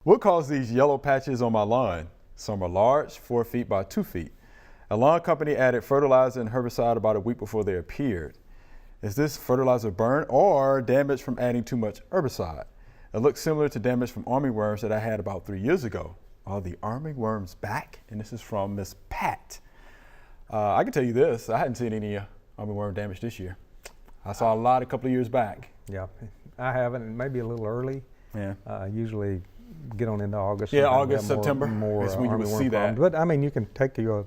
What caused these yellow patches on my lawn? Some are large, 4 feet by 2 feet. A lawn company added fertilizer and herbicide about a week before they appeared. Is this fertilizer burn or damage from adding too much herbicide? It looks similar to damage from armyworms that I had about 3 years ago. Are the armyworms back? And this is from Miss Pat. I can tell you this, I hadn't seen any armyworm damage this year. I saw a lot a couple of years back. Yeah, I haven't, maybe a little early. Yeah. Usually get on into August. Yeah, August, September. More is when you would see that. But I mean, you can take your,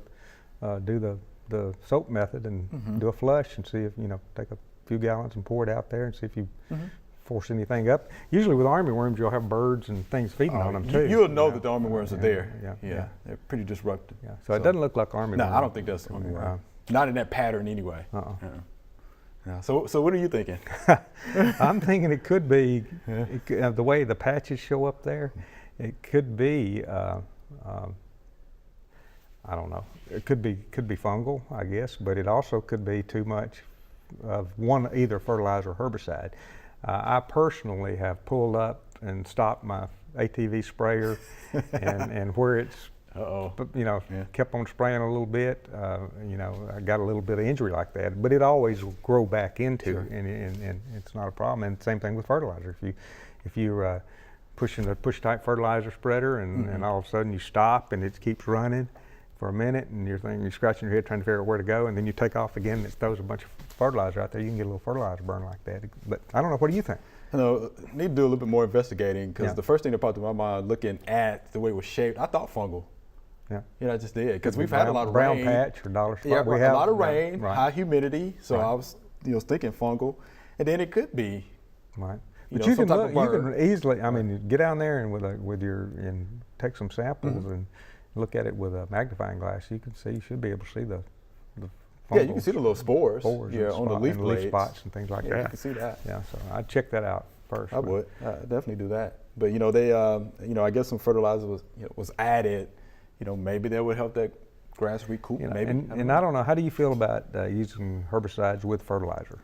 do the soap method and do a flush and see if, take a few gallons and pour it out there and see if you force anything up. Usually with armyworms, you'll have birds and things feeding on them too. You'll know that the armyworms are there. Yeah. They're pretty disruptive. Yeah. So it doesn't look like armyworm. No, I don't think that's armyworm. Not in that pattern anyway. Yeah. So what are you thinking? I'm thinking it could be the way the patches show up there. It could be I don't know. It could be fungal, I guess, but it also could be too much of either fertilizer or herbicide. I personally have pulled up and stopped my ATV sprayer, and where it's kept on spraying a little bit. I got a little bit of injury like that, but it always will grow back into, and it's not a problem. And same thing with fertilizer. If you're pushing the push-type fertilizer spreader, and all of a sudden you stop and it keeps running for a minute, and you're scratching your head trying to figure out where to go, and then you take off again and it throws a bunch of fertilizer out there, you can get a little fertilizer burn like that. But I don't know, what do you think? Need to do a little bit more investigating, because the first thing that popped in my mind looking at the way it was shaped, I thought fungal. I just did, because we've had a lot of rain. Brown patch or dollar spot. Yeah, we have a lot of rain, high humidity, so I was thinking fungal, and then it could be. Right. But you can easily, get down there and take some samples and look at it with a magnifying glass. You should be able to see the fungal. Yeah, you can see the little spores. On the leaf blades. Leaf spots and things like that. You can see that. Yeah, so I'd check that out first. I would. I'd definitely do that. But they, I guess some fertilizer was added. Maybe that would help that grass recoup. Maybe. And I don't know. How do you feel about using herbicides with fertilizer?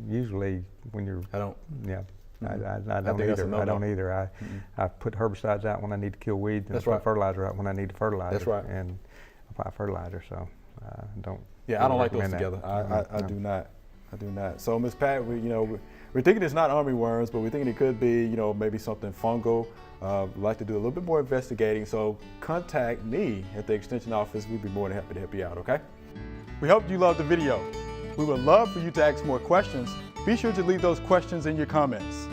Usually, when you're, I don't. Yeah. I don't either. I don't either. I put herbicides out when I need to kill weeds, and I put fertilizer out when I need to fertilize. That's right. And apply fertilizer. So don't. Yeah, I don't like those together. I do not. I do not. So Ms. Pat, we're thinking it's not armyworms, but we're thinking it could be, maybe something fungal. We'd like to do a little bit more investigating. So contact me at the Extension office. We'd be more than happy to help you out. Okay. We hope you loved the video. We would love for you to ask more questions. Be sure to leave those questions in your comments.